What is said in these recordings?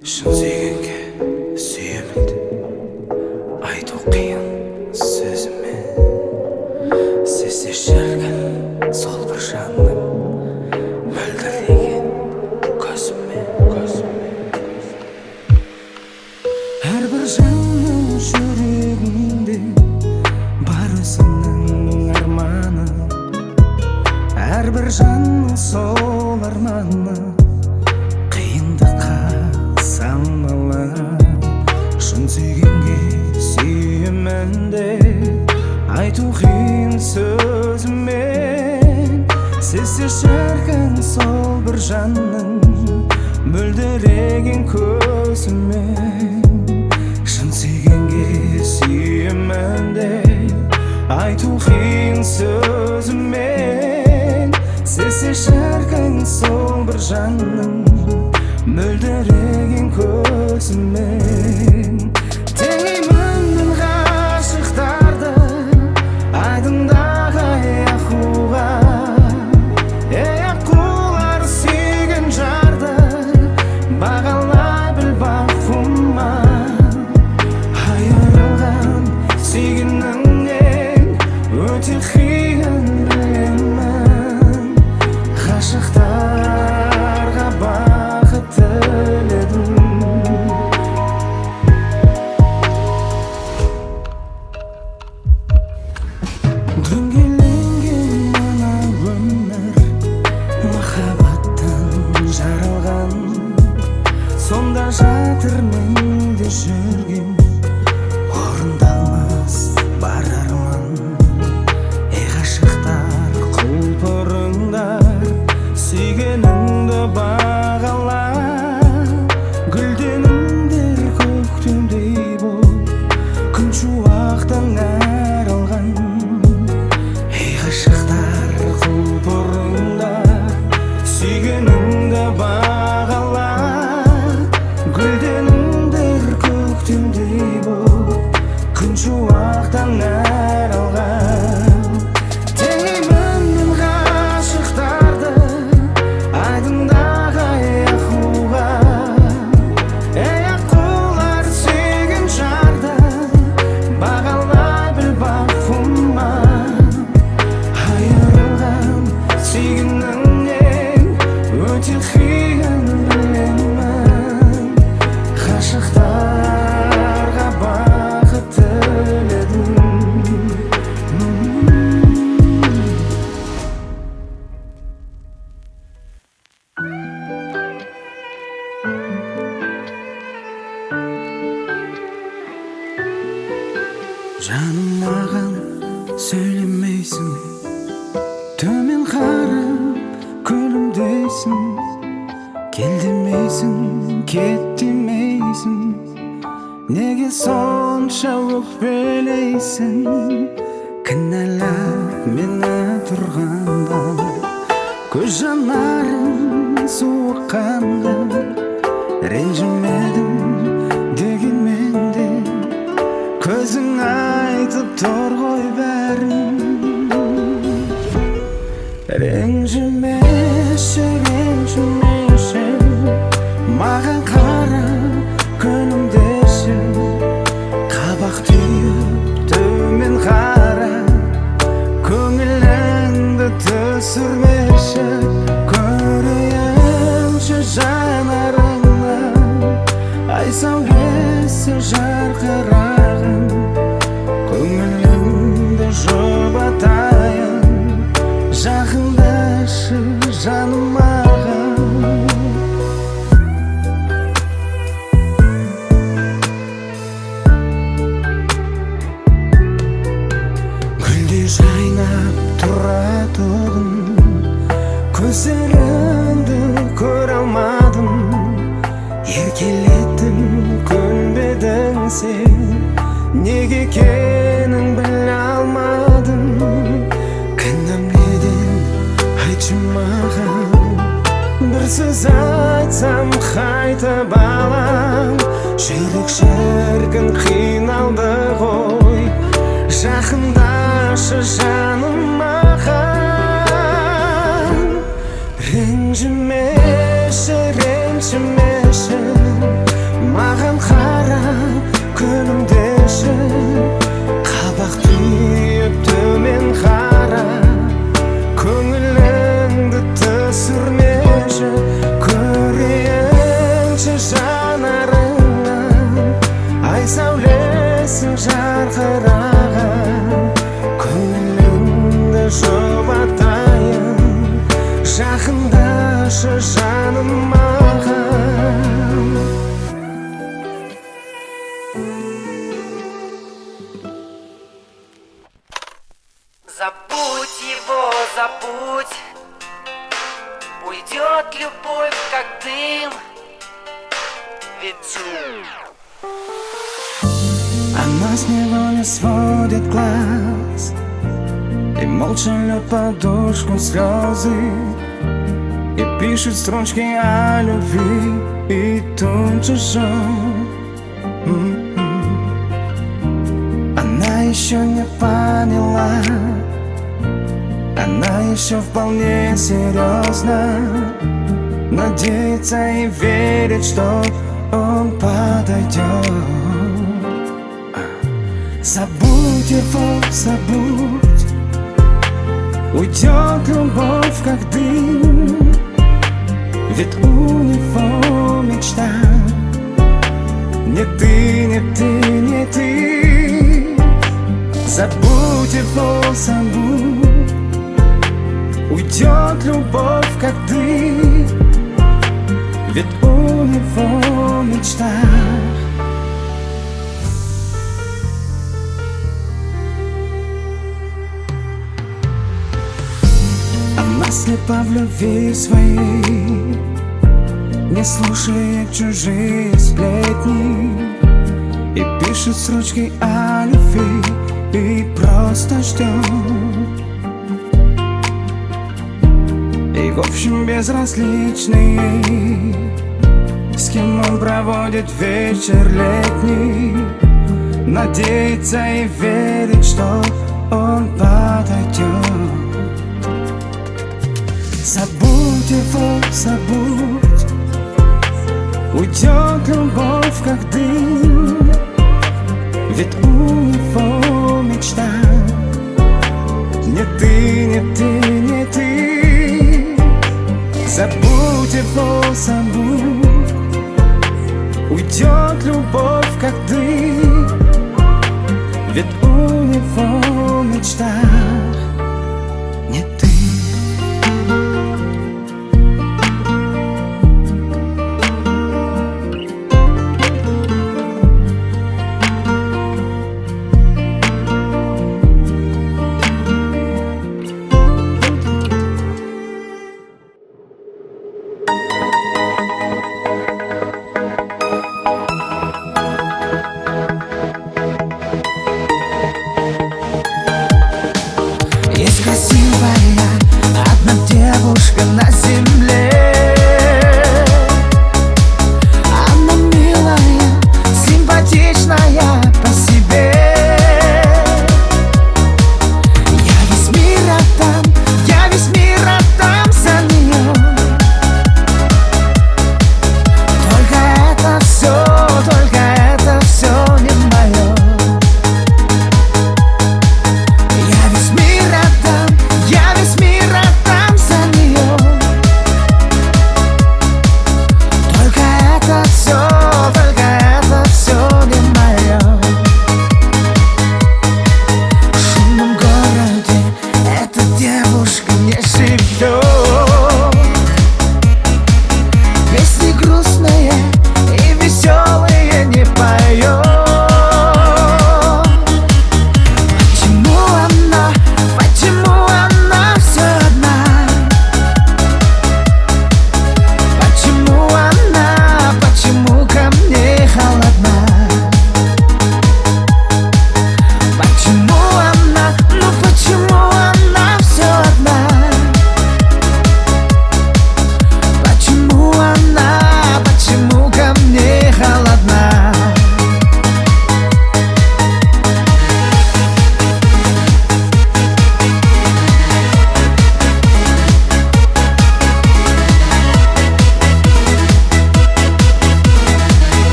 Шын сүйгенге сүйемін деп айту қиын сөзімен. Сезсе шіркін сол бір жанның мөлдіреген көзімен. Әрбір жанның жүрегінде бар өзіңнің арманы. Әрбір жанның сол арманы қиындыққа самалы. Шын сүйгенге сүйемін деп айту қиын сөзімен. Сезсе шіркін сол бір жанның мөлдіреген көзімен. Шын сүйгенге сүйемін деп айту қиын сөзімен. Сезсе шіркін сол бір жанның мөлдіреген көзімен. Теңеймін мен ғашықтарды айдындағы аққуға. Аққулар сүйген жарды бағалай біл бақуыма. Айырылған сүйгеніңнен өте қиын білемін. Ғашықтарға бақыт тіледім. Дөңгеленген мына өмір махаббаттан жаралған. Сонда жатыр менде жүрген орындалмас бар арман. Ғашықтар құлпырыңдар сүйгеніңді бағала. Гүлденіңдер көктемдей болып күн шуақтан арылған. Ғашықтар құлпырыңдар сүйгеніңді бағала. Гүлденіңдер көктемдей болып күн шуақтан арылған. Теңеймін мен ғашықтарды айдындағы аққуға. Аққулар сүйген жарды бағалай біл бақуыма. Айырылған сүйгеніңнен өте қиын білемін. Ғашықтарға бақыт тіледім. Жаным маған сөйлемейсің, төмен қарап күлімдейсің. Кел демейсің, кет демейсің. Неге сонша өкпелейсің? Кінәлап мені тұрғанда, көз жанарың суыққанда. Ренжімедім дегенмен де көзің айтып тұр ғой бәрін. Ренжімеші, ренжімеші, маған қара күлімдеші. Қабақ түйіп төмен қара, көңіліңді түсірмеші. Көрейінші жанарыңнан ай сәулесі жарқыраған. Көңіліңді жұбатайын, жақындашы жаным маған. Гүлдей жайнап тұратұғын, көздеріңді көре алмадым. Еркелеттім, көнбедің сен, неге екенін біле алмадым. Кінәм неден айтшы маған, бір сөз айтсам қайтып алам. Жүрек шіркін қиналды ғой, жақындашы жаным маған. Ренжімеші, ренжімеші, маған қарап күлімдеші, қабақ түйіп төмен қара, көңіліңді түсірмеші. Көрейінші жанарыңнан ай сәулесін жарқыраған, көңіліңді жұбатайын, жақындашы жаным маған. Забудь его, забудь. Уйдет любовь, как дым. Ведь Она с него не сводит глаз и молча льет подушку слезы, и пишет строчки о любви, и тут же жжет. Она еще не поняла, она еще вполне серьезно надеется и верит, что он подойдет. Забудь его, забудь. Уйдет любовь, как дым. Ведь у него мечта не ты, не ты, не ты. Забудь его, забудь. Уйдет любовь, как дым. Ведь у него мечта. Она слепа в любви своей, не слушает чужие сплетни, и пишет строчки о любви, и просто ждет. И в общем безразличный ей, с кем он проводит вечер летний, надеется и верит, что он подойдет. Забудь его, забудь. Уйдет любовь, как дым. Ведь у него мечта не ты, не ты, не ты. Забудь его, забудь. Уйдет любовь, как дым. Ведь у него мечта не ты.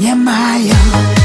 не мое.